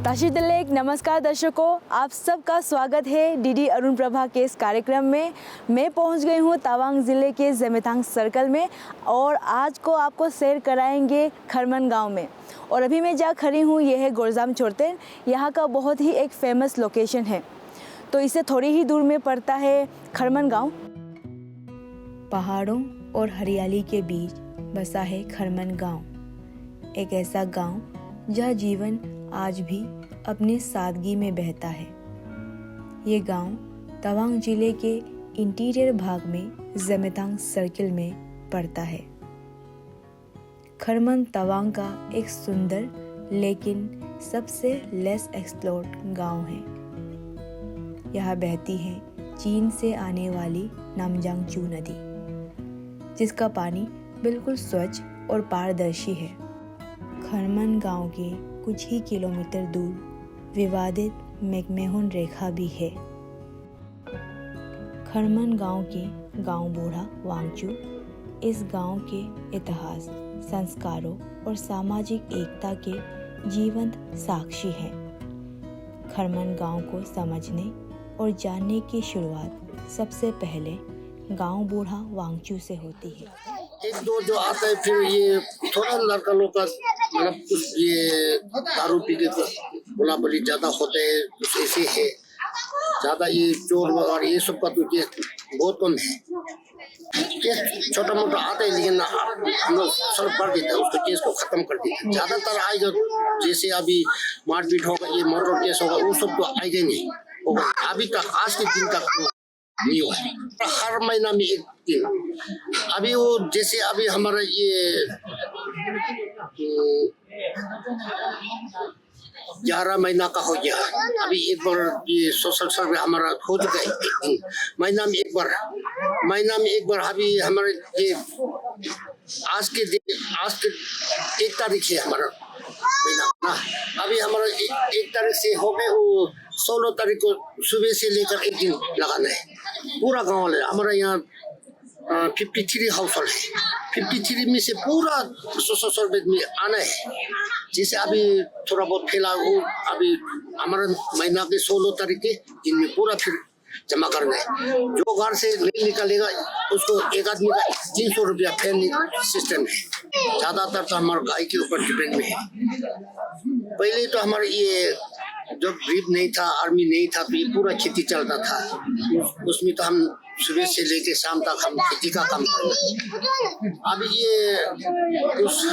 ताशीतलेक नमस्कार दर्शकों, आप सबका स्वागत है डीडी अरुण प्रभा के इस कार्यक्रम में। मैं पहुंच गई हूं तवांग ज़िले के ज़ेमेतांग सर्कल में और आज को आपको सैर कराएंगे खरमन गांव में। और अभी मैं जहाँ खड़ी हूं यह है गोरजाम चोरतेन। यहाँ का बहुत ही एक फेमस लोकेशन है, तो इससे थोड़ी ही दूर में पड़ता है खरमन गाँव। पहाड़ों और हरियाली के बीच बसा है खरमन गाँव, एक ऐसा गाँव जहाँ जीवन आज भी अपनी सादगी में बहता है। ये गांव तवांग जिले के इंटीरियर भाग में ज़ेमेतांग सर्किल में पड़ता है। खरमन तवांग का एक सुंदर लेकिन सबसे लेस एक्सप्लोर्ड गांव है। यहाँ बहती है चीन से आने वाली नामजांगचू नदी, जिसका पानी बिल्कुल स्वच्छ और पारदर्शी है। खरमन गांव के कुछ ही किलोमीटर दूर विवादित मैकमेहन रेखा भी है। खरमन गांव के गांव बूढ़ा वांगचू इस गांव के इतिहास, संस्कारों और सामाजिक एकता के जीवंत साक्षी हैं। खरमन गांव को समझने और जानने की शुरुआत सबसे पहले गांव बूढ़ा वांगचू से होती है। एक दो जो आता है, फिर ये थोड़ा लड़का लोग का मतलब कुछ ये दारू पी के बोला बोली ज्यादा होते हैं, कुछ ऐसे है ज्यादा। ये चोर और ये सब का तो केस बहुत कम है। केस छोटा मोटा आता है, लेकिन हम लोग सॉल्व कर देते हैं, उसको केस को खत्म कर देते हैं। ज्यादातर आएगा जैसे अभी मारपीट होगा, ये मर्डर केस होगा, वो सब तो आएगा नहीं होगा। अभी तक आज के दिन तक नहीं हुआ है। हर महीना में एक दिन। अभी वो जैसे अभी हमारा ये 11 महीना का हो गया। अभी एक बार ये सोशल सर्वे हमारा हो चुका है। एक दिन महीना में एक बार अभी हमारे ये आज के 1 तारीख है हमारा महीना। अभी हमारा 1 तारीख से हो गए, वो 16 तारीख को सुबह से लेकर एक दिन लगाना है। पूरा गाँव वाले हमारा यहाँ 53 हाउस होल्ड है। 53 में से पूरा सोशल सर्वे में आना है। जैसे अभी थोड़ा बहुत फैला, वो अभी हमारा महीना के 16 तारीख के दिन में पूरा फिर जमा करना है। जो घर से नहीं निकालेगा उसको एक आदमी का 300 रुपया फैन सिस्टम है। ज्यादातर तो हमारे गाय के ऊपर डिपेंड में है। पहले तो हमारे ये जब ग्रिप नहीं था, आर्मी नहीं था, तो ये पूरा खेती चलता था। उसमें तो हम सुबह से लेके शाम तक हम खेती का काम करते। अभी ये उस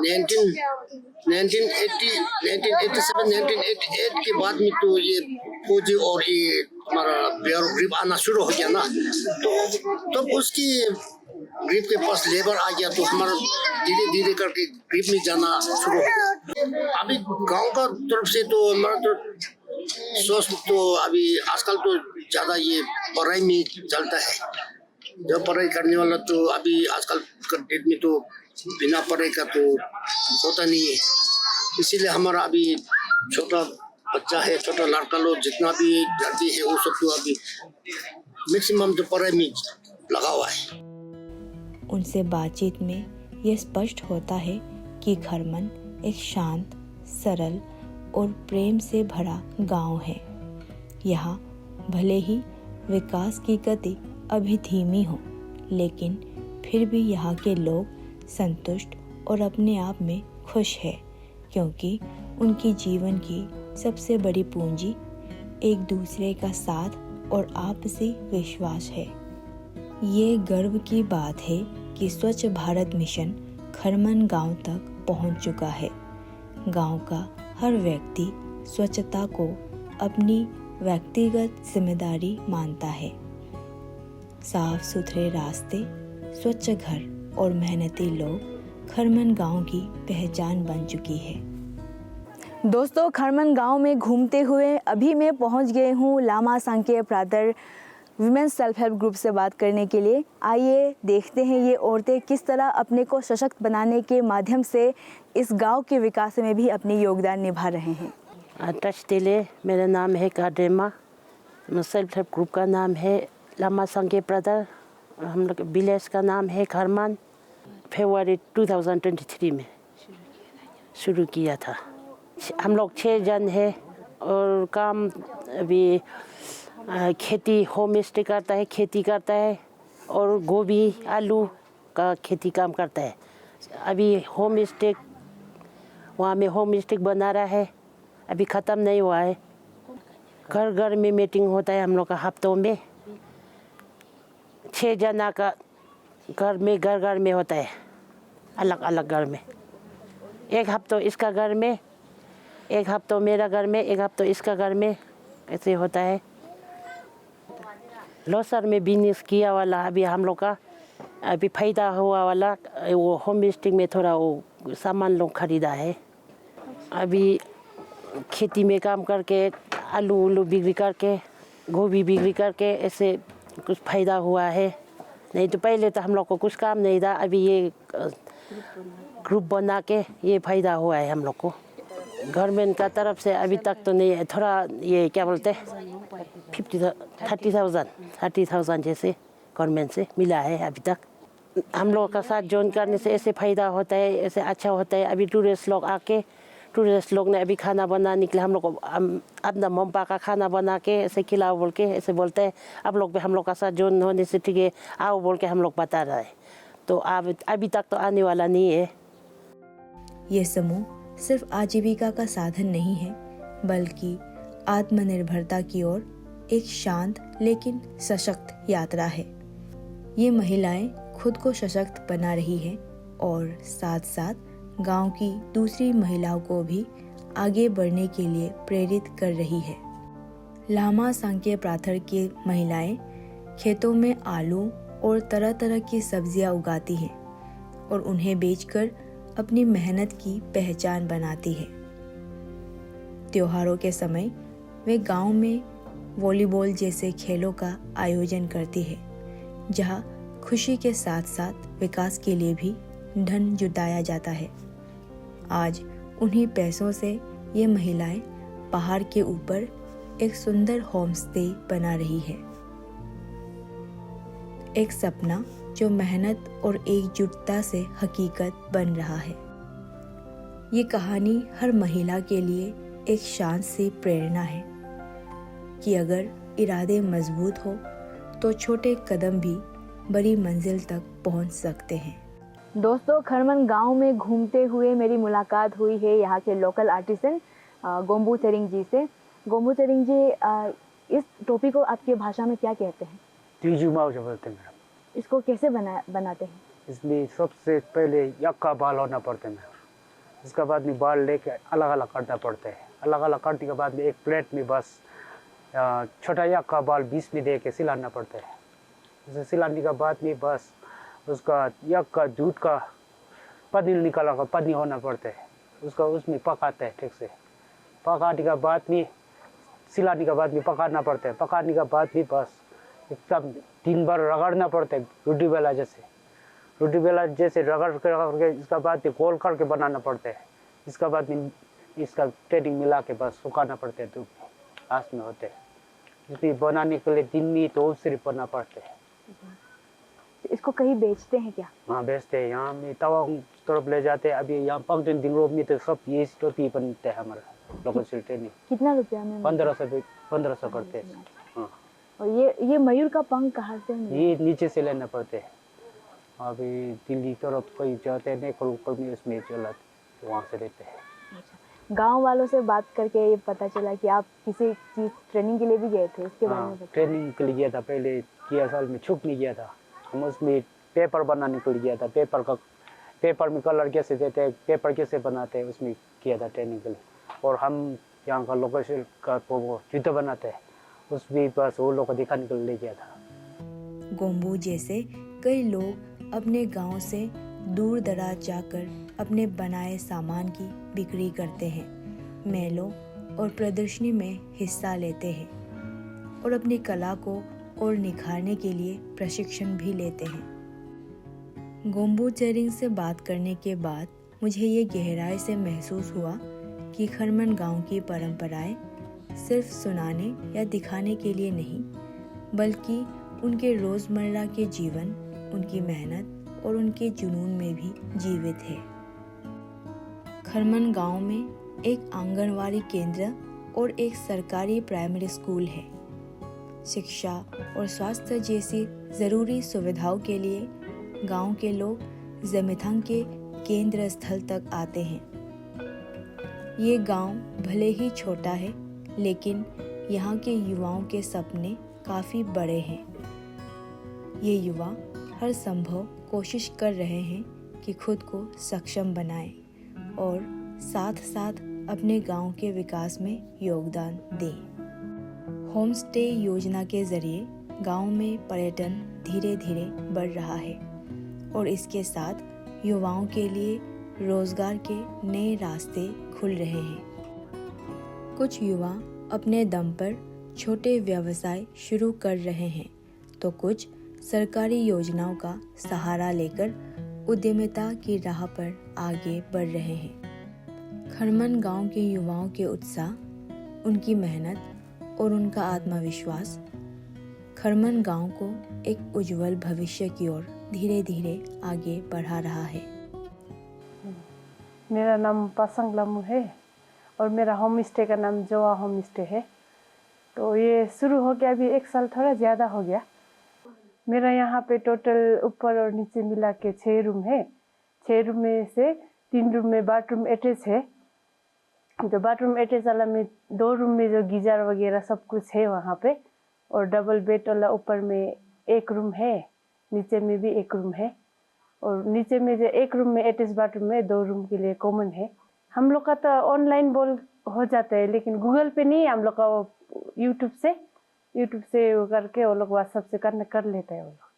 1987 के बाद में तो ये फौजी और ये हमारा ग्रिप आना शुरू हो गया ना, तो उसकी ग्रिप के पास लेबर आ गया, तो हमारा धीरे धीरे करके ग्रिप में जाना शुरू हो गया। अभी गांव का तरफ से तो हमारा तो सोच तो अभी आजकल तो ज्यादा ये पढ़ाई में चलता है। जो पढ़ाई करने वाला तो अभी आजकल का डेट में तो बिना पढ़ाई का तो होता नहीं है। इसीलिए हमारा अभी छोटा बच्चा है, छोटा लड़का लोग जितना भी लड़की है, वो सब तो अभी मैक्सिमम तो पढ़ाई में लगा हुआ है। उनसे बातचीत में यह स्पष्ट होता है कि खरमन एक शांत, सरल और प्रेम से भरा गांव है। यहाँ भले ही विकास की गति अभी धीमी हो, लेकिन फिर भी यहाँ के लोग संतुष्ट और अपने आप में खुश है, क्योंकि उनकी जीवन की सबसे बड़ी पूंजी एक दूसरे का साथ और आपसी विश्वास है। ये गर्व की बात है कि स्वच्छ भारत मिशन खरमन गांव तक पहुंच चुका है। गांव का हर व्यक्ति स्वच्छता को अपनी व्यक्तिगत जिम्मेदारी मानता है। साफ सुथरे रास्ते, स्वच्छ घर और मेहनती लोग खरमन गांव की पहचान बन चुकी है। दोस्तों, खरमन गांव में घूमते हुए अभी मैं पहुंच गई हूँ लामा सांके प्रादर वुमेन्स सेल्फ हेल्प ग्रुप से बात करने के लिए। आइए देखते हैं ये औरतें किस तरह अपने को सशक्त बनाने के माध्यम से इस गांव के विकास में भी अपनी योगदान निभा रहे हैं। ताशीतले, मेरा नाम है काडेमा। सेल्फ हेल्प ग्रुप का नाम है लामा सांके प्रादर। हम लोग विलेज का नाम है खरमन। फरवरी 2023 में शुरू किया था। हम लोग 6 जन है और काम अभी खेती होम स्टे करता है, खेती करता है और गोभी आलू का खेती काम करता है। अभी होम स्टे वहाँ में होम स्टे बना रहा है, अभी ख़त्म नहीं हुआ है। घर घर में मीटिंग होता है हम लोग का हफ्तों में। 6 जना का घर में होता है, अलग अलग घर में। एक हफ्तों इसका घर में, एक हफ्तों मेरा घर में, एक हफ्तों इसका घर में, ऐसे होता है। लोसर में बिजनेस किया वाला अभी हम लोग का अभी फायदा हुआ वाला वो होम स्टे में थोड़ा वो सामान लोग खरीदा है। अभी खेती में काम करके आलू बिक्री करके गोभी बिक्री करके ऐसे कुछ फायदा हुआ है। नहीं तो पहले तो हम लोग को कुछ काम नहीं था, अभी ये ग्रुप बना के ये फायदा हुआ है हम लोग को। गवर्नमेंट का तरफ से अभी तक तो नहीं है, थोड़ा ये क्या बोलते हैं 30,000 जैसे गवर्नमेंट से मिला है अभी तक। हम लोग का साथ ज्वाइन करने से ऐसे फ़ायदा होता है, ऐसे अच्छा होता है। अभी टूरिस्ट लोग ने अभी खाना बनाने के लिए हम लोग को अपना मम्पा का खाना बना के ऐसे खिलाओ बोल के ऐसे बोलते हैं। आप लोग भी हम लोग का साथ ज्वाइन होने से ठीक है आओ बोल के हम लोग बता रहे हैं। तो अभी तक तो आने वाला नहीं है। ये समूह सिर्फ आजीविका का साधन नहीं है, बल्कि आत्मनिर्भरता की ओर एक शांत लेकिन सशक्त यात्रा है। ये महिलाएं खुद को सशक्त बना रही है और साथ साथ गांव की दूसरी महिलाओं को भी आगे बढ़ने के लिए प्रेरित कर रही है। लामा सांके प्राथर की महिलाएं खेतों में आलू और तरह तरह की सब्जियां उगाती हैं और उन्हें बेचकर अपनी मेहनत की पहचान बनाती है। त्योहारों के समय वे गांव में वॉलीबॉल जैसे खेलों का आयोजन करती है, जहां खुशी के साथ साथ विकास के लिए भी धन जुटाया जाता है। आज उन्हीं पैसों से ये महिलाएं पहाड़ के ऊपर एक सुंदर होम स्टे बना रही है। एक सपना जो मेहनत और एकजुटता से हकीकत बन रहा है। ये कहानी हर महिला के लिए एक शांत सी प्रेरणा है कि अगर इरादे मजबूत हो तो छोटे कदम भी बड़ी मंजिल तक पहुंच सकते हैं। दोस्तों, खरमन गांव में घूमते हुए मेरी मुलाकात हुई है यहाँ के लोकल आर्टिसन गोम्बू चेरिंग जी से। गोम्बू चेरिंग जी, इस टोपी को आपकी भाषा में क्या कहते हैं? तीजुमाओ जो बोलते हैं मैडम। इसको कैसे बनाते हैं? इसमें सबसे पहले यक का बाल होना पड़ता है मैडम। इसके बाद में बाल लेके अलग अलग काटना पड़ता है। अलग अलग काटने के बाद में एक प्लेट में बस छोटा यक का बाल बीच में दे के सिलाना पड़ता है। उसे सिलाने के बाद में बस उसका यक का जूट का पनीर निकाला का पनी होना पड़ता है। उसका उसमें पकाते हैं ठीक से। पकाने के बाद में सिलाने के बाद में पकाना पड़ता है। पकाने के बाद भी बस एकदम दिन भर रगड़ना पड़ता है, रोटी बेला जैसे रगड़ के इसका बाद में गोल करके बनाना पड़ता है। इसका बाद में इसका ट्रेनिंग मिला के बस सुखाना पड़ता है, धूप आस में होते हैं। इसलिए बनाने के लिए दिन में तो सिर्फ बनना पड़ता है। इसको कहीं बेचते हैं क्या? हाँ बेचते हैं, यहाँ में तवा तरफ ले जाते हैं। अभी यहाँ 5 दिन रोड में तो सब ये टोपी बनते हैं हमारा लोकल सिल ट्रेनिंग। कितना रुपया में? 1500 करते हैं। हाँ। और ये मयूर का पंख कहाँ से मिला? ये नीचे से लेना पड़ते हैं। अभी दिल्ली तरफ कोई जाते हैं ऊपर में उसमें चला वहाँ से लेते हैं। गांव वालों से बात करके ये पता चला कि आप किसी चीज ट्रेनिंग के लिए भी गए थे, उसके बारे में बताइए। ट्रेनिंग के लिए गया था, पहले किया साल में छुप नहीं गया था। हम उसमें पेपर बनाने के लिए गया था। पेपर में कलर कैसे देते हैं, पेपर कैसे बनाते हैं, उसमें किया था ट्रेनिंग के लिए। और हम यहाँ का लोकल सिल्क का वो जूता बनाते हैं, उसमें बस वो लोग को दिखाने के लिए ले गया था। गोम्बू जैसे कई लोग अपने गांव से दूर दराज जाकर अपने बनाए सामान की बिक्री करते हैं, मेलों और प्रदर्शनी में हिस्सा लेते हैं और अपनी कला को और निखारने के लिए प्रशिक्षण भी लेते हैं। गोम्बू चेरिंग से बात करने के बाद मुझे ये गहराई से महसूस हुआ कि खरमन गांव की परंपराएं सिर्फ सुनाने या दिखाने के लिए नहीं, बल्कि उनके रोज़मर्रा के जीवन, उनकी मेहनत और उनके जुनून में भी जीवित है। खरमन गांव में एक आंगनवाड़ी केंद्र और एक सरकारी प्राइमरी स्कूल है। शिक्षा और स्वास्थ्य जैसी ज़रूरी सुविधाओं के लिए गांव के लोग ज़मीथांग के केंद्र स्थल तक आते हैं। ये गांव भले ही छोटा है, लेकिन यहाँ के युवाओं के सपने काफ़ी बड़े हैं। ये युवा हर संभव कोशिश कर रहे हैं कि खुद को सक्षम बनाएं और साथ साथ अपने गांव के विकास में योगदान दें। होम स्टे योजना के ज़रिए गांव में पर्यटन धीरे धीरे बढ़ रहा है और इसके साथ युवाओं के लिए रोजगार के नए रास्ते खुल रहे हैं। कुछ युवा अपने दम पर छोटे व्यवसाय शुरू कर रहे हैं, तो कुछ सरकारी योजनाओं का सहारा लेकर उद्यमिता की राह पर आगे बढ़ रहे हैं। खरमन गांव के युवाओं के उत्साह, उनकी मेहनत और उनका आत्मविश्वास खरमन गांव को एक उज्जवल भविष्य की ओर धीरे धीरे आगे बढ़ा रहा है। मेरा नाम पासंग लामू है और मेरा होम स्टे का नाम जोआ होम स्टे है। तो ये शुरू हो गया अभी 1 साल थोड़ा ज़्यादा हो गया। मेरा यहाँ पे टोटल ऊपर और नीचे मिला के 6 रूम है। 6 रूम में से 3 रूम में बाथरूम अटैच है। जो बाथरूम अटैच वाला में 2 रूम में जो गीजर वगैरह सब कुछ है वहाँ पे, और डबल बेड वाला ऊपर में 1 रूम है, नीचे में भी 1 रूम है, और नीचे में जो 1 रूम में अटैच बाथरूम है 2 रूम के लिए कॉमन है। हम लोग का तो ऑनलाइन बोल हो जाता है, लेकिन गूगल पे नहीं, हम लोग का वो यूट्यूब से वो करके वो लोग व्हाट्सएप से कनेक्ट कर लेते हैं वो लोग।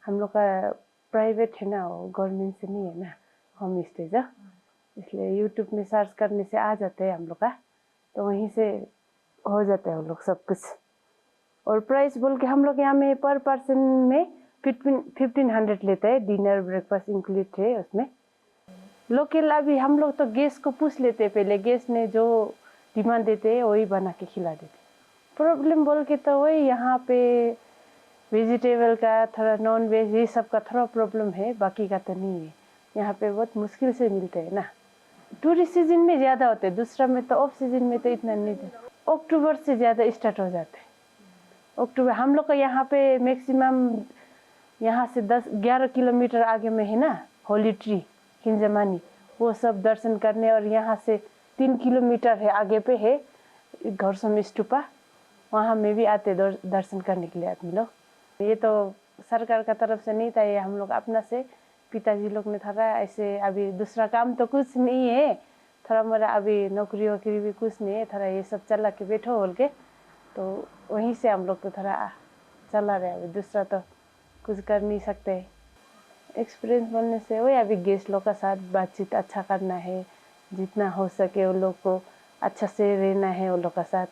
हम लोग का प्राइवेट है ना, वो गवर्नमेंट से नहीं है ना होम स्टे जो, इसलिए यूट्यूब में सर्च करने से आ जाते हैं हम लोग का, तो वहीं से हो जाता है वो लोग सब कुछ। और प्राइस बोल के हम लोग यहाँ में पर पर्सन में 1500 लेते हैं, डिनर ब्रेकफास्ट इंक्लूड है उसमें। लोकल अभी हम लोग तो गेस्ट को पूछ लेते हैं, पहले गेस्ट ने जो डिमांड देते हैं वही बना के खिला देते। प्रॉब्लम बोल के तो वही यहाँ पे वेजिटेबल का, थोड़ा नॉन वेज ये सब का थोड़ा प्रॉब्लम है, बाकी का तो नहीं है। यहाँ पे बहुत मुश्किल से मिलते हैं ना। टूरिस्ट सीजन में ज़्यादा होते हैं, दूसरा में तो ऑफ सीजन में तो इतना नहीं देते। अक्टूबर से ज़्यादा स्टार्ट हो जाते हैं। अक्टूबर हम लोग का यहाँ पे मैक्सिमम यहाँ से 10-11 किलोमीटर आगे में है ना होली ट्री खिंजमानी, वो सब दर्शन करने, और यहाँ से 3 किलोमीटर है आगे पे है घरसम स्तूपा, वहाँ में भी आते दर्शन करने के लिए आदमी लोग। ये तो सरकार का तरफ से नहीं था, ये हम लोग अपना से पिताजी लोग ने थोड़ा ऐसे, अभी दूसरा काम तो कुछ नहीं है, थोड़ा मोरा अभी नौकरी वोकरी भी कुछ नहीं है, थोड़ा ये सब चला के बैठो बोल के, तो वहीं से हम लोग तो थोड़ा चला रहे। अभी दूसरा तो कुछ कर नहीं सकते। एक्सपीरियंस बोलने से वही अभी गेस्ट लोग का साथ बातचीत अच्छा करना है, जितना हो सके उन लोग को अच्छा से रहना है, उन लोग का साथ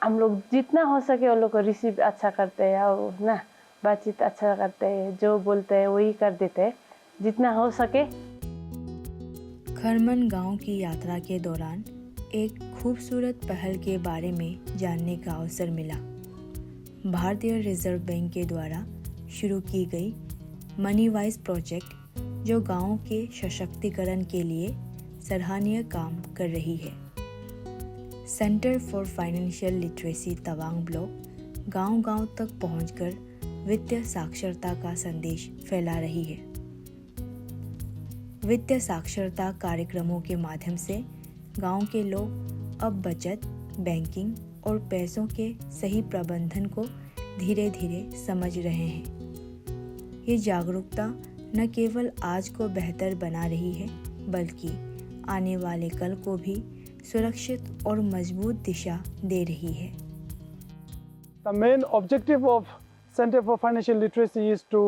हम लोग जितना हो सके उन लोग को रिसीव अच्छा करते हैं और ना बातचीत अच्छा करते हैं, जो बोलते हैं वही कर देते हैं जितना हो सके। खरमन गांव की यात्रा के दौरान एक खूबसूरत पहल के बारे में जानने का अवसर मिला। भारतीय रिजर्व बैंक के द्वारा शुरू की गई मनी वाइज प्रोजेक्ट, जो गांव के सशक्तिकरण के लिए सराहनीय काम कर रही है। Centre for financial literacy Tawang block गांव-गांव तक पहुंचकर वित्तीय साक्षरता का संदेश फैला रही है। वित्तीय साक्षरता कार्यक्रमों के माध्यम से गांव के लोग अब बचत, बैंकिंग और पैसों के सही प्रबंधन को धीरे धीरे समझ रहे हैं। ये जागरूकता न केवल आज को बेहतर बना रही है, बल्कि आने वाले कल को भी सुरक्षित और मजबूत दिशा दे रही है। The main objective of Center for Financial Literacy is to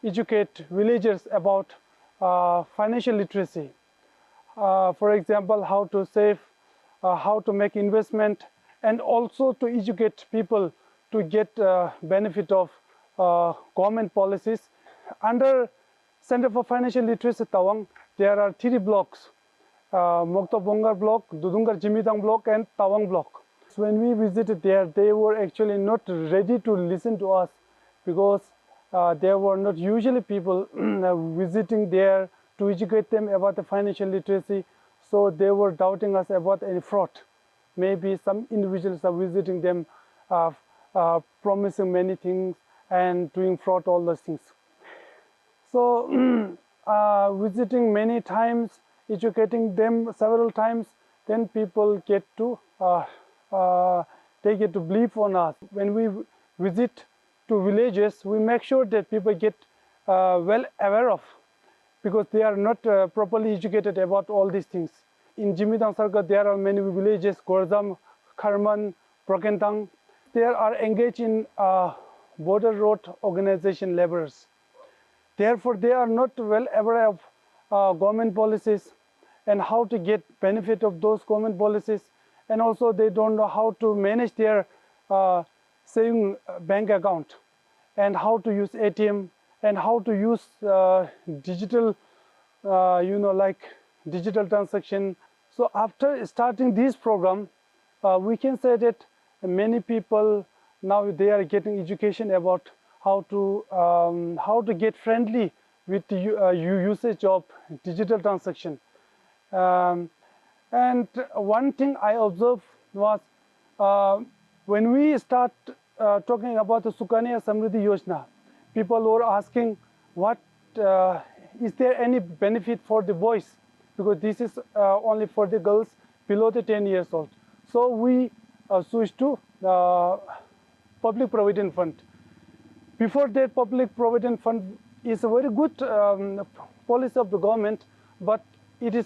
educate villagers about financial literacy. For example, how to save, how to make investment, and also to educate people to get benefit of government policies. Under Center for Financial Literacy Tawang, there are 3 blocks: Mokto Bongar block, Dudungar Jimitang block, and Tawang block. So when we visited there, they were actually not ready to listen to us, because there were not usually people visiting there to educate them about the financial literacy. So they were doubting us about any fraud. Maybe some individuals are visiting them, promising many things and doing fraud, all those things. So visiting many times, educating them several times, then people get to they get to believe on us. When we visit to villages, we make sure that people get well aware of, because they are not properly educated about all these things. In Jimitang Circle, there are many villages, Gorzam, Kharman, Prokentang. They are engaged in border road organization laborers. Therefore, they are not well aware of government policies and how to get benefit of those government policies, and also they don't know how to manage their saving bank account and how to use ATM and how to use digital, like digital transaction. So after starting this program, we can say that many people now they are getting education about how to get friendly with the usage of digital transaction. And one thing I observed was when we start talking about the Sukanya Samriddhi Yojana, people were asking, what is there any benefit for the boys? Because this is only for the girls below the 10 years old. So we switched to Public Provident Fund. Before that, Public Provident Fund is a very good policy of the government, but it is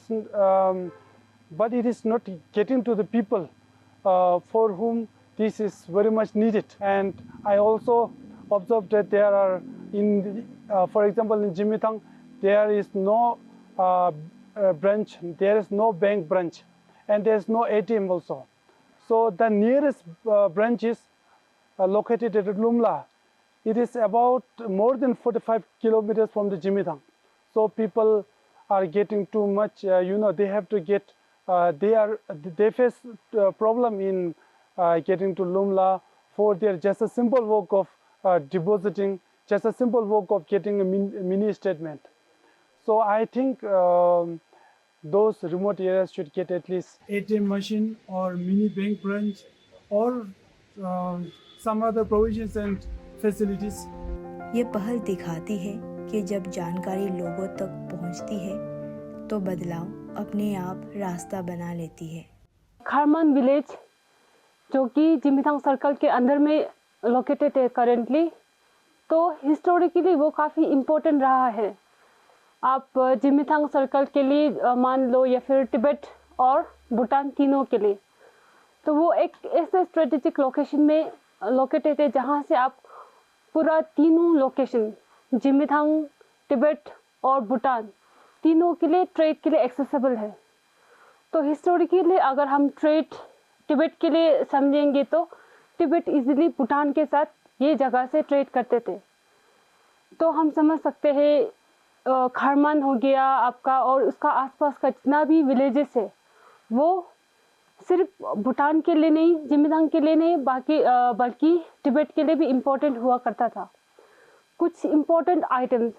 not getting to the people for whom this is very much needed. And I also observed that there are, for example, in Jimitang, there is no branch, there is no bank branch, and there is no ATM also. So the nearest branch is located at Lumla. It is about more than 45 kilometers from the Jimitang. So people are getting too much, they have to get, they face problem in getting to Lumla for their just a simple work of depositing, just a simple work of getting a mini statement. So I think those remote areas should get at least ATM machine or mini bank branch or some other provisions and facilities. ये पहल दिखाती है कि जब जानकारी लोगों तक पहुंचती है तो बदलाव अपने आप रास्ता बना लेती है। खारमान विलेज जो कि जिमितांग सर्कल के अंदर में लोकेटेड है करेंटली, तो हिस्टोरिकली वो काफ़ी इम्पोर्टेंट रहा है। आप जिमितांग सर्कल के लिए मान लो या फिर तिब्बत और भूटान तीनों के लिए, तो वो एक ऐसे स्ट्रेटेजिक लोकेशन में लोकेटेड है जहाँ से आप पूरा तीनों लोकेशन जिमितांग, तिब्बत और भूटान तीनों के लिए ट्रेड के लिए एक्सेसिबल है। तो हिस्टोरिकली अगर हम ट्रेड तिब्बत के लिए समझेंगे तो तिब्बत इजीली भूटान के साथ ये जगह से ट्रेड करते थे। तो हम समझ सकते हैं खारमान हो गया आपका और उसका आसपास का जितना भी विलेजेस है वो सिर्फ भूटान के लिए नहीं, जिमितांग के लिए नहीं, बल्कि तिब्बत के लिए भी इम्पोर्टेंट हुआ करता था। कुछ इम्पोर्टेंट आइटम्स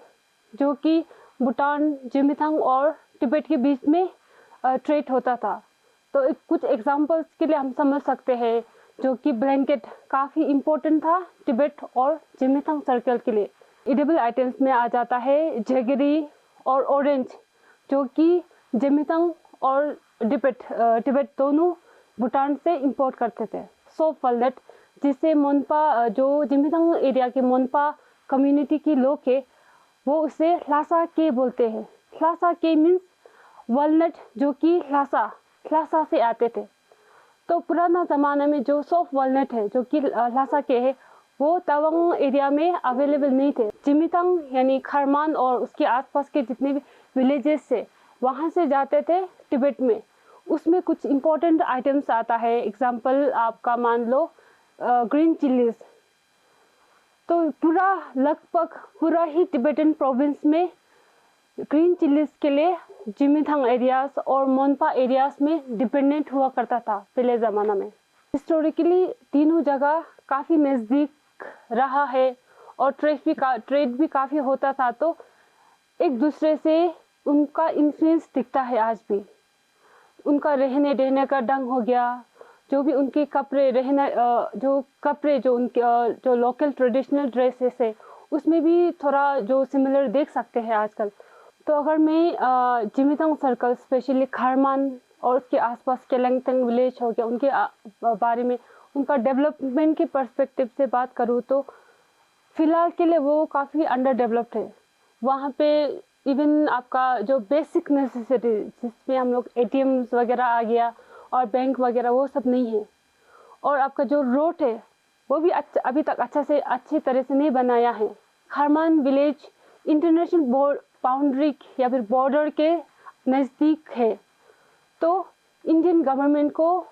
जो कि भूटान, जिमितांग और तिब्बत के बीच में ट्रेड होता था। तो कुछ एग्जांपल्स के लिए हम समझ सकते हैं जो कि ब्लैंकेट काफ़ी इम्पोर्टेंट था तिब्बत और जिमितांग सर्कल के लिए। एडिबल आइटम्स में आ जाता है जगरी और ऑरेंज जो कि जिमितांग और तिब्बत दोनों भूटान से इंपोर्ट करते थे। सोप वालनट जिसे मोनपा, जो जिमितांग एरिया के मोनपा कम्युनिटी के लोग है वो उसे ल्हासा के बोलते हैं। ल्हासा के मीन्स वालनट जो कि ल्हासा से आते थे। तो पुराना ज़माना में जो सॉफ्ट वालनट है जो कि ल्हासा के है वो तवांग एरिया में अवेलेबल नहीं थे। जिमितांग यानी खारमान और उसके आसपास के जितने भी विलेजेस से वहाँ से जाते थे तिब्बत में। उसमें कुछ इम्पोर्टेंट आइटम्स आता है, एग्जांपल आपका मान लो ग्रीन चिलीज। तो लगभग पूरा ही तिब्बतन प्रोविंस में ग्रीन चिलीज के लिए जिमितांग एरियाज और मोनपा एरियाज में डिपेंडेंट हुआ करता था पहले ज़माना में। हिस्टोरिकली तीनों जगह काफ़ी नज़दीक रहा है और ट्रेड भी काफ़ी होता था, तो एक दूसरे से उनका इन्फ्लुएंस दिखता है आज भी। उनका रहने रहने का ढंग हो गया, जो भी उनके कपड़े रहना जो उनके जो लोकल ट्रेडिशनल ड्रेसेस है उसमें भी थोड़ा जो सिमिलर देख सकते हैं आजकल। तो अगर मैं जिमीतांग सर्कल स्पेशली खरमान और उसके आसपास केलंगतंग विलेज हो गया उनके बारे में उनका डेवलपमेंट के पर्सपेक्टिव से बात करूँ तो फ़िलहाल के लिए वो काफ़ी अंडर डेवलप्ड है। वहाँ पे इवन आपका जो बेसिक नेसेसिटी जिसमें हम लोग ATMs वगैरह आ गया और बैंक वगैरह वो सब नहीं है। और आपका जो रोड है वो भी अभी तक अच्छी तरह से नहीं बनाया है। खरमान विलेज इंटरनेशनल बाउंड्री या फिर बॉर्डर के नज़दीक है, तो इंडियन गवर्नमेंट को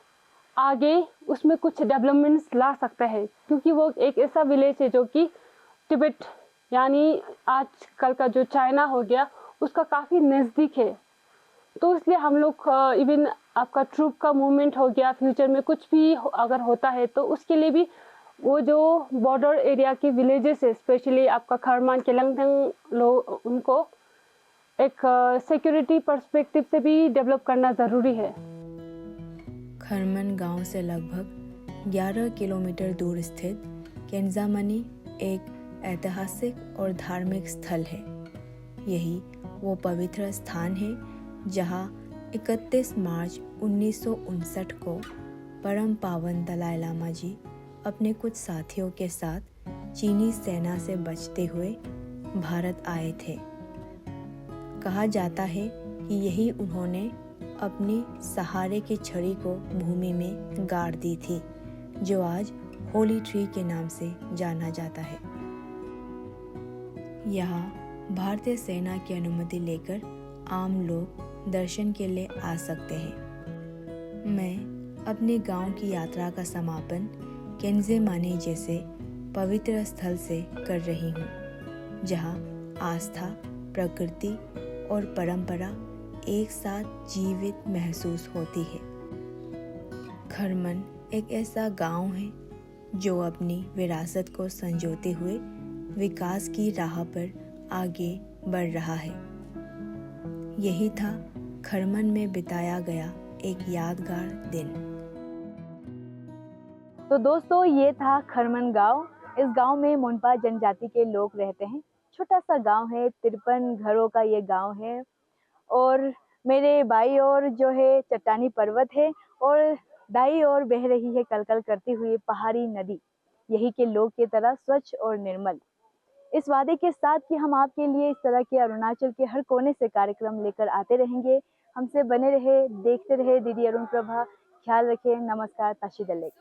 आगे उसमें कुछ डेवलपमेंट्स ला सकता है, क्योंकि वो एक ऐसा विलेज है जो कि तिब्बत यानी आजकल का जो चाइना हो गया उसका काफ़ी नज़दीक है। तो इसलिए हम लोग इवन आपका ट्रूप का मूवमेंट हो गया, फ्यूचर में कुछ भी अगर होता है तो उसके लिए भी वो जो बॉर्डर एरिया के विलेजेस है स्पेशली आपका खरमान केलंगतंग लोग उनको एक सिक्योरिटी पर्सपेक्टिव से भी डेवलप करना ज़रूरी है। खरमन गांव से लगभग 11 किलोमीटर दूर स्थित केंजामनी एक ऐतिहासिक और धार्मिक स्थल है। यही वो पवित्र स्थान है जहां 31 मार्च 1959 को परम पावन दलाई लामा जी अपने कुछ साथियों के साथ चीनी सेना से बचते हुए भारत आए थे। कहा जाता है कि यही उन्होंने अपनी सहारे की छड़ी को भूमि में गाड़ दी थी, जो आज होली ट्री के नाम से जाना जाता है। यहाँ भारतीय सेना की अनुमति लेकर आम लोग दर्शन के लिए आ सकते हैं। मैं अपने गांव की यात्रा का समापन केंजेमानी जैसे पवित्र स्थल से कर रही हूँ, जहाँ आस्था, प्रकृति और परंपरा एक साथ जीवित महसूस होती है। खरमन एक ऐसा गांव है जो अपनी विरासत को संजोते हुए विकास की राह पर आगे बढ़ रहा है। यही था खरमन में बिताया गया एक यादगार दिन। तो दोस्तों, ये था खरमन गांव। इस गांव में मोनपा जनजाति के लोग रहते हैं। छोटा सा गांव है, 53 घरों का ये गांव है। और मेरे बाई ओर जो है चट्टानी पर्वत है और दाई ओर बह रही है कलकल करती हुई पहाड़ी नदी, यही के लोग की तरह स्वच्छ और निर्मल। इस वादे के साथ कि हम आपके लिए इस तरह के अरुणाचल के हर कोने से कार्यक्रम लेकर आते रहेंगे। हमसे बने रहे, देखते रहे दीदी अरुण प्रभा। ख्याल रखें। नमस्कार। Tashi दलेक।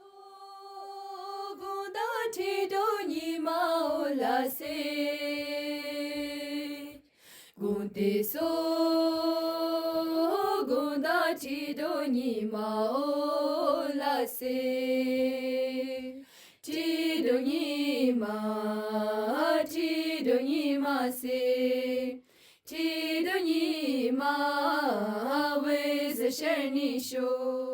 Ti do ni ma with the shiny show.